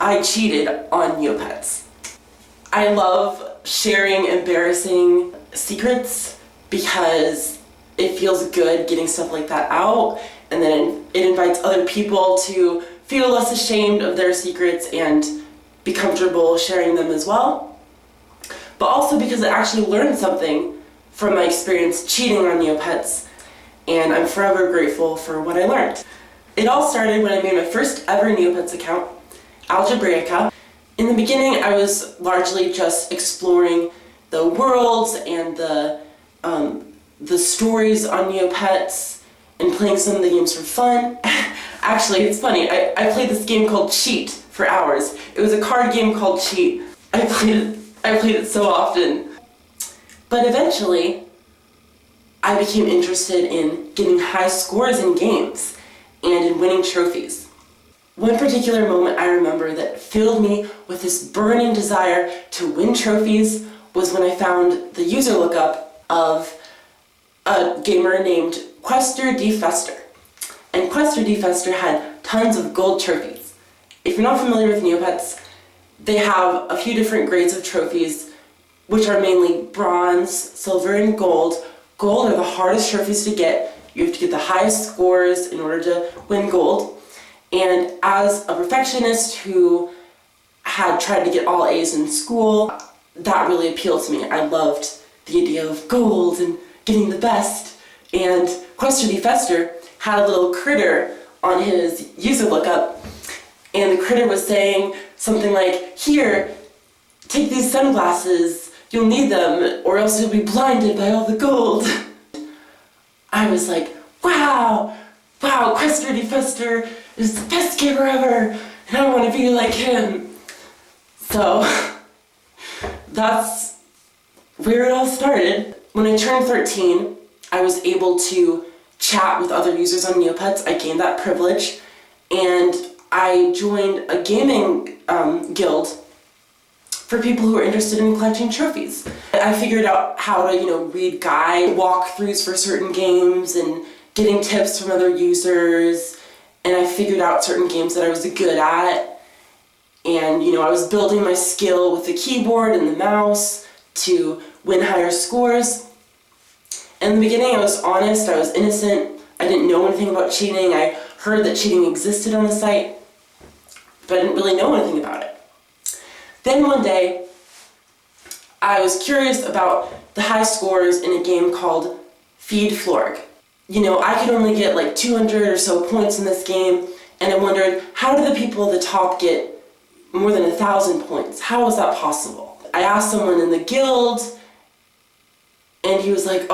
I cheated on Neopets. I love sharing embarrassing secrets because it feels good getting stuff like that out, and then it invites other people to feel less ashamed of their secrets and be comfortable sharing them as well. But also because I actually learned something from my experience cheating on Neopets, and I'm forever grateful for what I learned. It all started when I made my first ever Neopets account, Algebraica. In the beginning, I was largely just exploring the worlds and the stories on Neopets and playing some of the games for fun. Actually, it's funny, I played this game called Cheat for hours. It was a card game called Cheat. I played it so often. But eventually, I became interested in getting high scores in games and in winning trophies. One particular moment I remember that filled me with this burning desire to win trophies was when I found the user lookup of a gamer named Quester D. Fester. And Quester D. Fester had tons of gold trophies. If you're not familiar with Neopets, they have a few different grades of trophies, which are mainly bronze, silver, and gold. Gold are the hardest trophies to get. You have to get the highest scores in order to win gold. And as a perfectionist who had tried to get all A's in school, that really appealed to me. I loved the idea of gold and getting the best. And Quester D. Fester had a little critter on his user lookup, and the critter was saying something like, "Here, take these sunglasses, you'll need them, or else you'll be blinded by all the gold." I was like, wow, Quester D. Fester is the best gamer ever, and I want to be like him. So that's where it all started. When I turned 13, I was able to chat with other users on Neopets. I gained that privilege, and I joined a gaming guild for people who are interested in collecting trophies. I figured out how to, read guide walkthroughs for certain games and getting tips from other users, and I figured out certain games that I was good at, and I was building my skill with the keyboard and the mouse to win higher scores. In the beginning, I was honest, I was innocent, I didn't know anything about cheating. I heard that cheating existed on the site, but I didn't really know anything about it. Then one day, I was curious about the high scores in a game called Feed Florg. I could only get like 200 or so points in this game, and I wondered, how do the people at the top get more than 1,000 points? How is that possible? I asked someone in the guild, and he was like,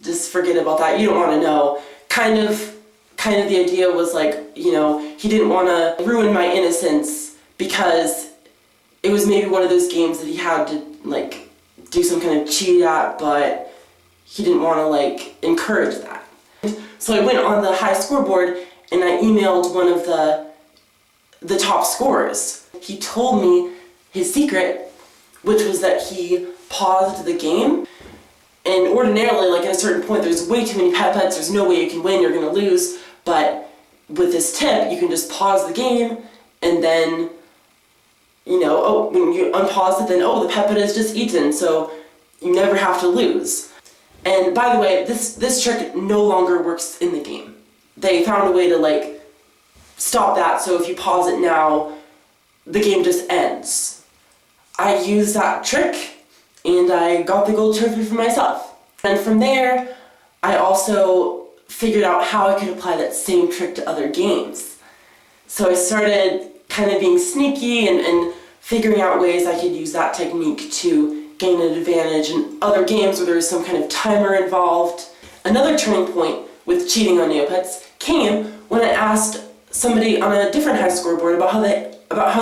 just forget about that. You don't want to know. Kind of the idea was like, he didn't want to ruin my innocence because it was maybe one of those games that he had to do some kind of cheat at, but he didn't want to encourage that. So I went on the high scoreboard and I emailed one of the top scorers. He told me his secret, which was that he paused the game. And ordinarily, at a certain point, there's way too many pet-pets, there's no way you can win, you're going to lose. But with this tip, you can just pause the game, and then, when you unpause it, then, the pet-pet is just eaten, so you never have to lose. And by the way, this trick no longer works in the game. They found a way to, stop that, so if you pause it now, the game just ends. I used that trick, and I got the gold trophy for myself. And from there, I also figured out how I could apply that same trick to other games. So I started kind of being sneaky and figuring out ways I could use that technique to gain an advantage in other games where there was some kind of timer involved. Another turning point with cheating on Neopets came when I asked somebody on a different high scoreboard about how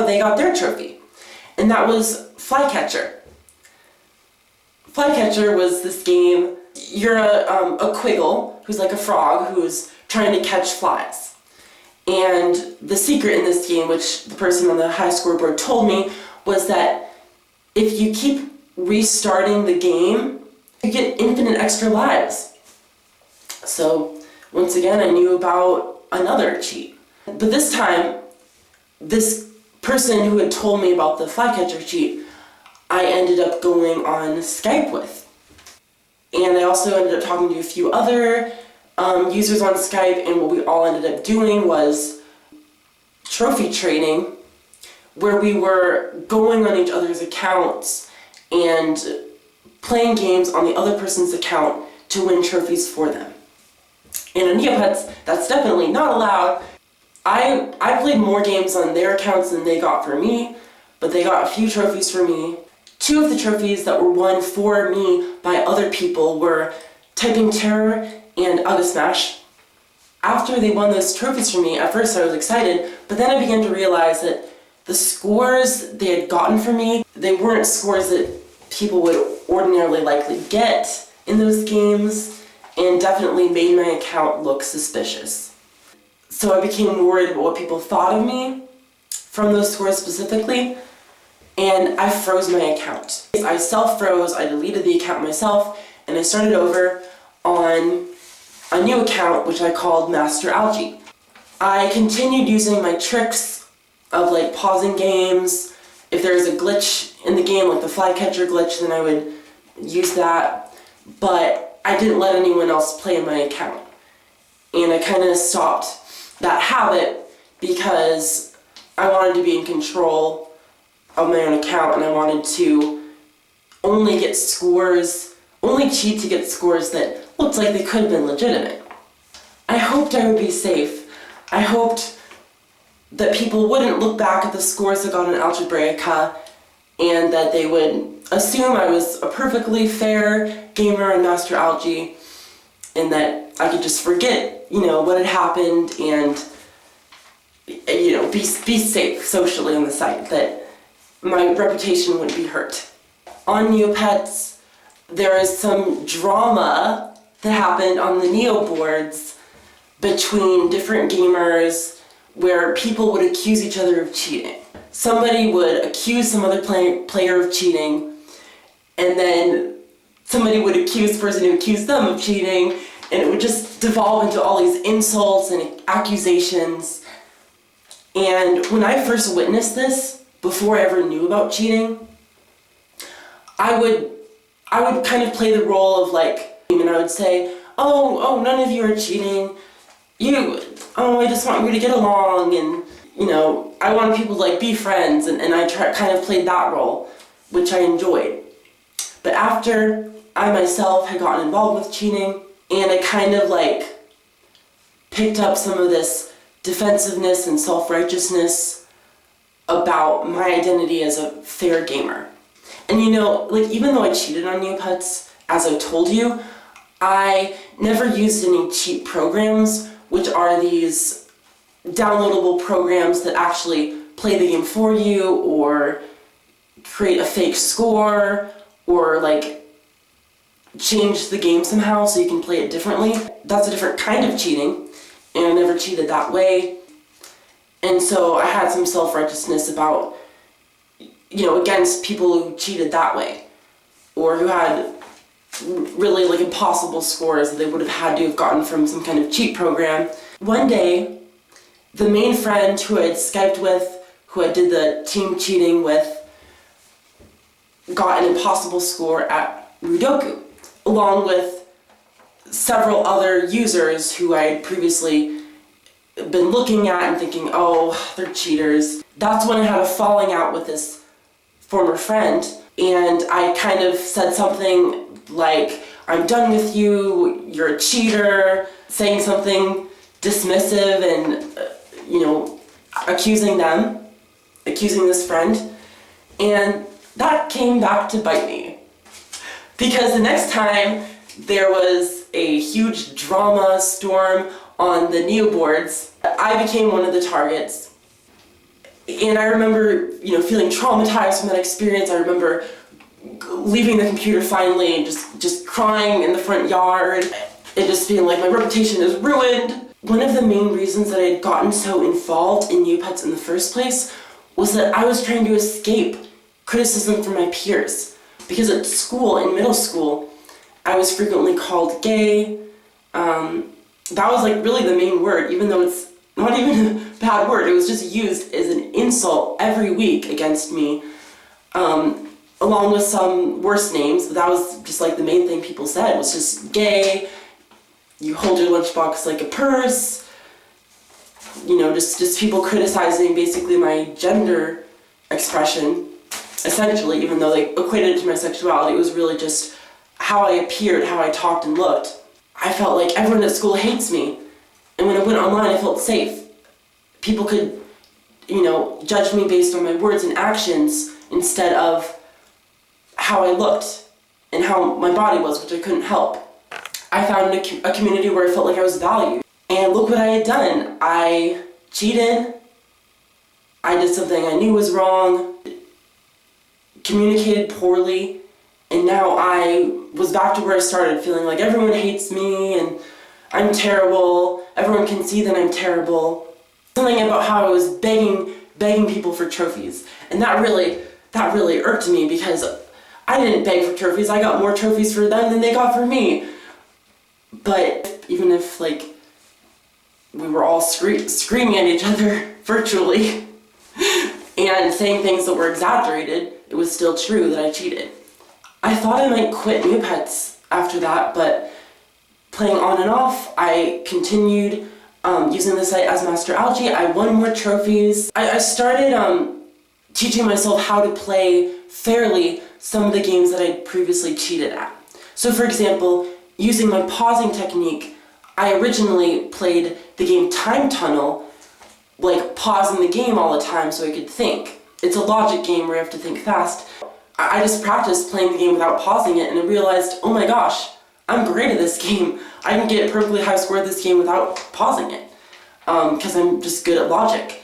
they got their trophy. And that was Flycatcher. Flycatcher was this game, you're a quiggle, who's like a frog, who's trying to catch flies. And the secret in this game, which the person on the high scoreboard told me, was that if you keep restarting the game, you get infinite extra lives. So, once again, I knew about another cheat. But this time, this person who had told me about the flycatcher cheat, I ended up going on Skype with. And I also ended up talking to a few other users on Skype, and what we all ended up doing was trophy trading, where we were going on each other's accounts and playing games on the other person's account to win trophies for them. And on Neopets, that's definitely not allowed. I played more games on their accounts than they got for me, but they got a few trophies for me. Two of the trophies that were won for me by other people were Typing Terror and Ugga Smash. After they won those trophies for me, at first I was excited, but then I began to realize that the scores they had gotten for me, they weren't scores that people would ordinarily likely get in those games, and definitely made my account look suspicious. So I became worried about what people thought of me from those scores specifically, and I froze my account. I self-froze, I deleted the account myself, and I started over on a new account which I called Master Algae. I continued using my tricks of like pausing games. If there was a glitch in the game, like the flycatcher glitch, then I would use that, but I didn't let anyone else play in my account. And I kind of stopped that habit because I wanted to be in control of my own account, and I wanted to only get scores, only cheat to get scores that looked like they could have been legitimate. I hoped I would be safe. I hoped that people wouldn't look back at the scores I got in Algebraica and that they would assume I was a perfectly fair gamer in Master Algae and that I could just forget, what had happened and, be safe socially on the site, that my reputation wouldn't be hurt. On Neopets, there is some drama that happened on the Neo boards between different gamers where people would accuse each other of cheating. Somebody would accuse some other player of cheating, and then somebody would accuse the person who accused them of cheating, and it would just devolve into all these insults and accusations. And when I first witnessed this, before I ever knew about cheating, I would kind of play the role of and I would say, oh, none of you are cheating. I just want you to get along, and, I want people to, be friends, and I kind of played that role, which I enjoyed. But after I myself had gotten involved with cheating, and I kind of, picked up some of this defensiveness and self-righteousness about my identity as a fair gamer. And even though I cheated on Neopets, as I told you, I never used any cheat programs, which are these downloadable programs that actually play the game for you, or create a fake score, or change the game somehow so you can play it differently. That's a different kind of cheating, and I never cheated that way. And so I had some self-righteousness about, against people who cheated that way, or who had really impossible scores that they would have had to have gotten from some kind of cheat program. One day, the main friend who I had Skyped with, who I did the team cheating with, got an impossible score at Rudoku, along with several other users who I had previously been looking at and thinking, oh, they're cheaters. That's when I had a falling out with this former friend, and I kind of said something like, I'm done with you, you're a cheater, saying something dismissive and, accusing this friend, and that came back to bite me. Because the next time there was a huge drama storm on the Neo boards, I became one of the targets. And I remember, feeling traumatized from that experience. I remember leaving the computer finally and just crying in the front yard and just feeling like my reputation is ruined. One of the main reasons that I had gotten so involved in Neopets in the first place was that I was trying to escape criticism from my peers. Because at school, in middle school, I was frequently called gay. That was really the main word, even though it's not even a bad word. It was just used as an insult every week against me, along with some worse names, but that was just like the main thing people said was just gay, you hold your lunchbox like a purse, you know, just people criticizing basically my gender expression, essentially, even though they equated it to my sexuality. It was really just how I appeared, how I talked and looked. I felt like everyone at school hates me, and when I went online I felt safe. People could, you know, judge me based on my words and actions instead of how I looked and how my body was, which I couldn't help. I found a community where I felt like I was valued. And look what I had done. I cheated. I did something I knew was wrong, communicated poorly, and now I was back to where I started, feeling like everyone hates me and I'm terrible. Everyone can see that I'm terrible. Something about how I was begging people for trophies. And that really irked me, because I didn't beg for trophies. I got more trophies for them than they got for me. But even if, like, we were all screaming at each other virtually and saying things that were exaggerated, it was still true that I cheated. I thought I might quit Neopets after that, but playing on and off, I continued using the site as Master Algae. I won more trophies. I started teaching myself how to play fairly some of the games that I'd previously cheated at. So for example, using my pausing technique, I originally played the game Time Tunnel, like pausing the game all the time so I could think. It's a logic game where you have to think fast. I just practiced playing the game without pausing it, and I realized, oh my gosh, I'm great at this game. I can get a perfectly high score at this game without pausing it, because I'm just good at logic.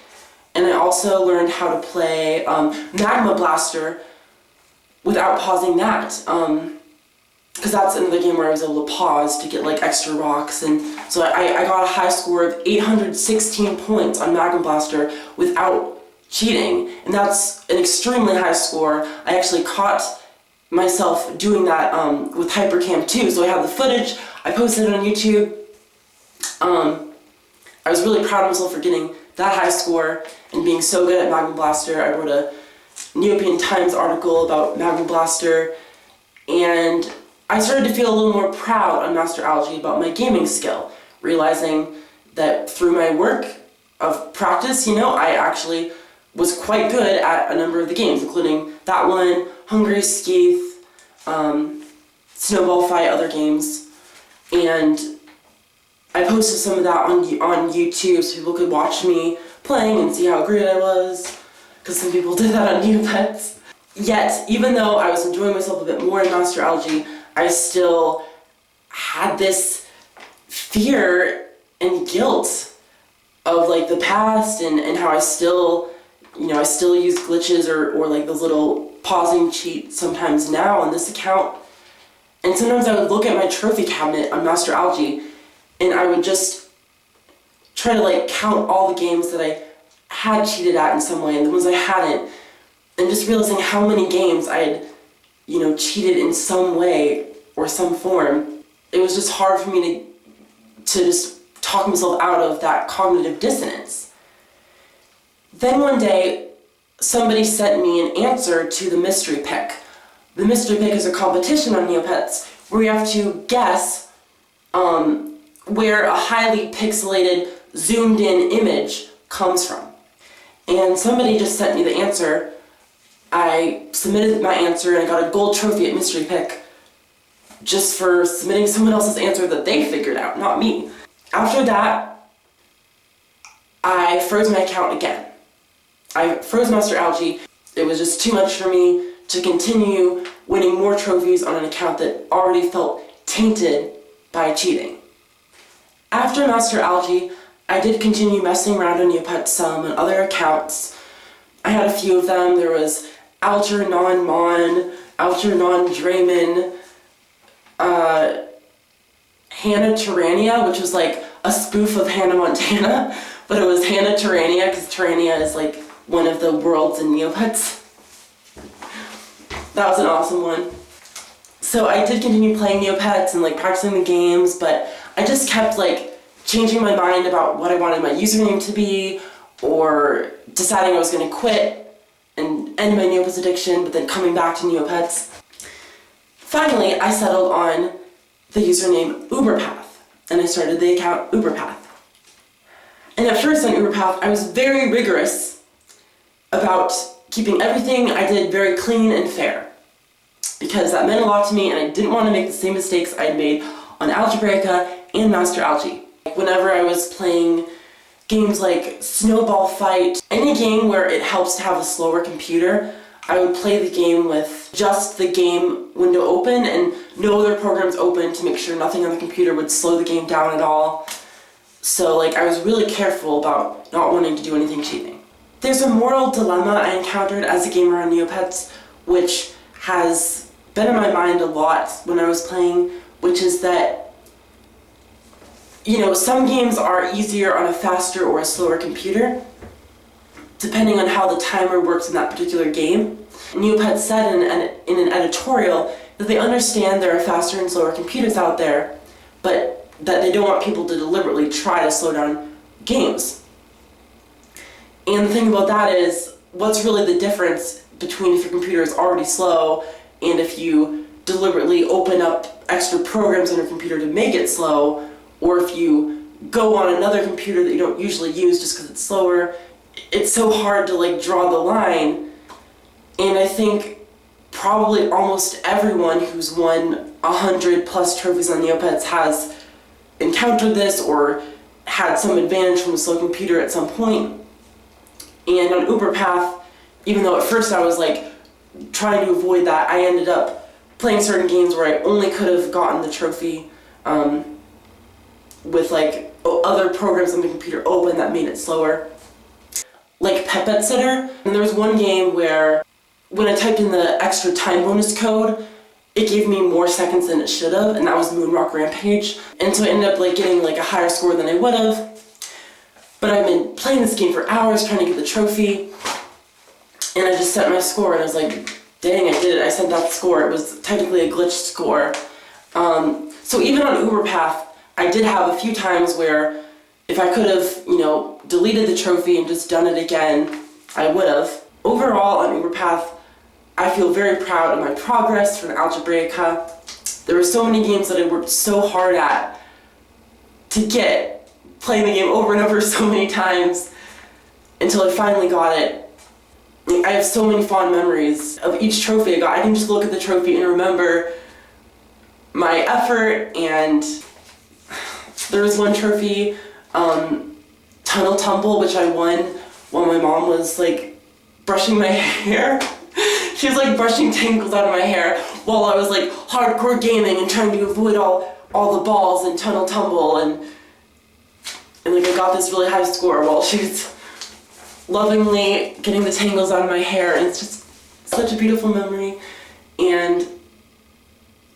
And I also learned how to play Magma Blaster without pausing that, because that's another game where I was able to pause to get like extra rocks, and so I got a high score of 816 points on Magma Blaster without cheating, and that's an extremely high score. I actually caught myself doing that with Hypercam 2, so I have the footage, I posted it on YouTube. I was really proud of myself for getting that high score and being so good at Magma Blaster. I wrote a Neopen Times article about Magma Blaster, and I started to feel a little more proud on Master Algae about my gaming skill, realizing that through my work of practice, you know, I actually was quite good at a number of the games, including that one, Hungry Skeeth, Snowball Fight, other games, and I posted some of that on YouTube so people could watch me playing and see how great I was, because some people did that on Neopets. Yet, even though I was enjoying myself a bit more in Master Algae, I still had this fear and guilt of like the past and how I still, you know, I still use glitches or like those little pausing cheats sometimes now on this account. And sometimes I would look at my trophy cabinet on Master Algae and I would just try to like count all the games that I had cheated at in some way and the ones I hadn't, and just realizing how many games I had, you know, cheated in some way or some form. It was just hard for me to just talk myself out of that cognitive dissonance. Then one day, somebody sent me an answer to the mystery pick. The mystery pick is a competition on Neopets where you have to guess where a highly pixelated, zoomed in image comes from. And somebody just sent me the answer. I submitted my answer and I got a gold trophy at Mystery Pick just for submitting someone else's answer that they figured out, not me. After that, I froze my account again. I froze Master Algae. It was just too much for me to continue winning more trophies on an account that already felt tainted by cheating. After Master Algae, I did continue messing around on Neopets some and other accounts. I had a few of them. There was Algernon Mon, Algernon Draymond, Hannah Tyrannia, which was like a spoof of Hannah Montana, but it was Hannah Tyrannia because Tyrannia is like one of the worlds in Neopets. That was an awesome one. So I did continue playing Neopets and like practicing the games, but I just kept like changing my mind about what I wanted my username to be, or deciding I was going to quit and end my Neopets addiction, but then coming back to Neopets. Finally, I settled on the username Uberpath, and I started the account Uberpath. And at first on Uberpath, I was very rigorous about keeping everything I did very clean and fair, because that meant a lot to me, and I didn't want to make the same mistakes I had made on Algebraica and Master Algae. Whenever I was playing games like Snowball Fight, any game where it helps to have a slower computer, I would play the game with just the game window open and no other programs open to make sure nothing on the computer would slow the game down at all. So I was really careful about not wanting to do anything cheating. There's a moral dilemma I encountered as a gamer on Neopets, which has been in my mind a lot when I was playing, which is that some games are easier on a faster or a slower computer, depending on how the timer works in that particular game. Neopets said in an editorial that they understand there are faster and slower computers out there, but that they don't want people to deliberately try to slow down games. And the thing about that is, what's really the difference between if your computer is already slow and if you deliberately open up extra programs on your computer to make it slow, or if you go on another computer that you don't usually use just because it's slower? It's so hard to draw the line. And I think probably almost everyone who's won 100+ trophies on Neopets has encountered this or had some advantage from a slow computer at some point. And on Uberpath, even though at first I was trying to avoid that, I ended up playing certain games where I only could have gotten the trophy with other programs on the computer open that made it slower. Like Pet Sitter, and there was one game where when I typed in the extra time bonus code, it gave me more seconds than it should have, and that was Moonrock Rampage. And so I ended up getting a higher score than I would have. But I've been playing this game for hours trying to get the trophy, and I just set my score, and I was like, dang, I did it. I sent that score. It was technically a glitched score. So even on Uberpath, I did have a few times where if I could have, deleted the trophy and just done it again, I would have. Overall, on Uberpath, I feel very proud of my progress from Algebraica. There were so many games that I worked so hard at to get, playing the game over and over so many times until I finally got it. I have so many fond memories of each trophy I got. I can just look at the trophy and remember my effort. And there was one trophy, Tunnel Tumble, which I won while my mom was brushing my hair. She was brushing tangles out of my hair while I was hardcore gaming and trying to avoid all the balls and Tunnel Tumble, and I got this really high score while she was lovingly getting the tangles out of my hair, and it's just such a beautiful memory, and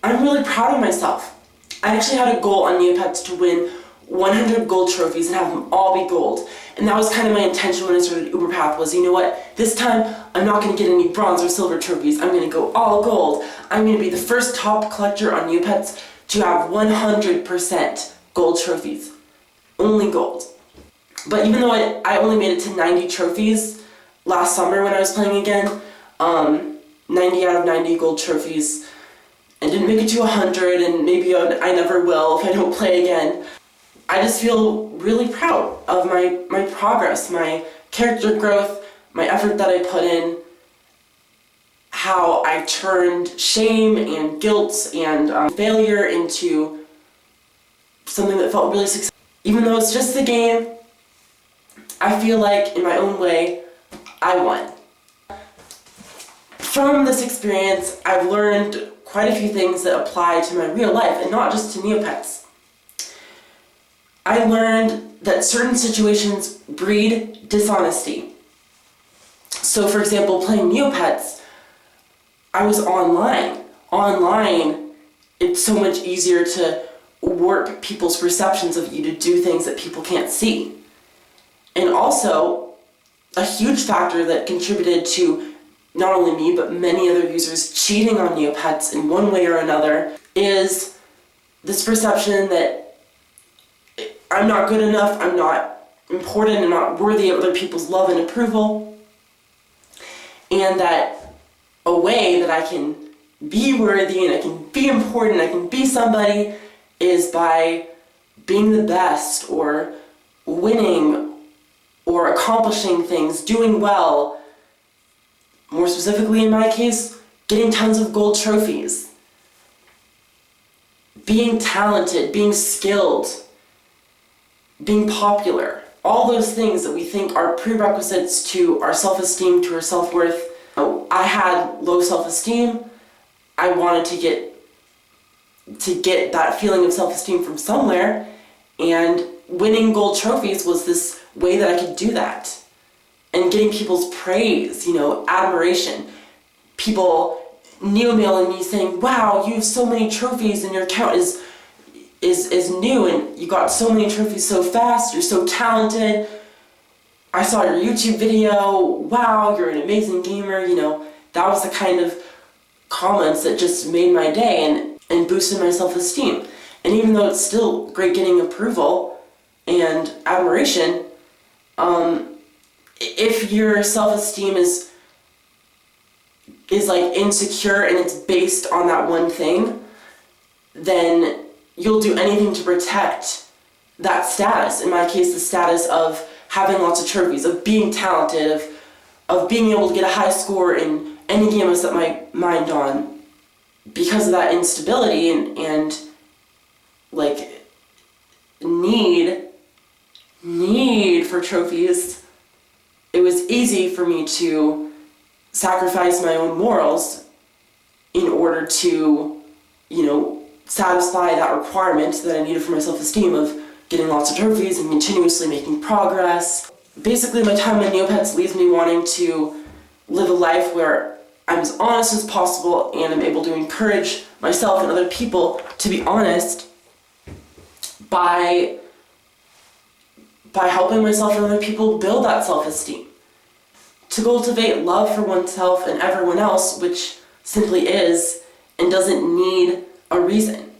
I'm really proud of myself. I actually had a goal on Neopets to win 100 gold trophies and have them all be gold. And that was kind of my intention when I started Uberpath, was, you know what, this time I'm not going to get any bronze or silver trophies. I'm going to go all gold. I'm going to be the first top collector on Neopets to have 100% gold trophies. Only gold. But even though I only made it to 90 trophies last summer when I was playing again, 90 out of 90 gold trophies, and didn't make it to 100, and maybe I never will if I don't play again, I just feel really proud of my progress, my character growth, my effort that I put in, how I turned shame and guilt and failure into something that felt really successful. Even though it's just the game, I feel like, in my own way, I won. From this experience, I've learned quite a few things that apply to my real life, and not just to Neopets. I learned that certain situations breed dishonesty. So, for example, playing Neopets, I was online. Online, it's so much easier to warp people's perceptions of you to do things that people can't see. And also, a huge factor that contributed to not only me, but many other users cheating on Neopets in one way or another is this perception that I'm not good enough, I'm not important and not worthy of other people's love and approval. And that a way that I can be worthy and I can be important, I can be somebody, is by being the best or winning or accomplishing things, doing well. More specifically in my case, getting tons of gold trophies. Being talented, being skilled, being popular. All those things that we think are prerequisites to our self-esteem, to our self-worth. I had low self-esteem. I wanted to get that feeling of self-esteem from somewhere, and winning gold trophies was this way that I could do that. And getting people's praise, admiration. People neo-mailing me saying, wow, you have so many trophies and your account is new and you got so many trophies so fast, you're so talented. I saw your YouTube video, wow, you're an amazing gamer, that was the kind of comments that just made my day and boosted my self-esteem. And even though it's still great getting approval and admiration, if your self-esteem is like insecure and it's based on that one thing, then you'll do anything to protect that status. In my case, the status of having lots of trophies, of being talented, of being able to get a high score in any game I set my mind on. Because of that instability and like need for trophies, it was easy for me to sacrifice my own morals in order to, satisfy that requirement that I needed for my self-esteem of getting lots of trophies and continuously making progress. Basically, my time in Neopets leaves me wanting to live a life where I'm as honest as possible and I'm able to encourage myself and other people to be honest by helping myself and other people build that self-esteem. To cultivate love for oneself and everyone else, which simply is and doesn't need a reason.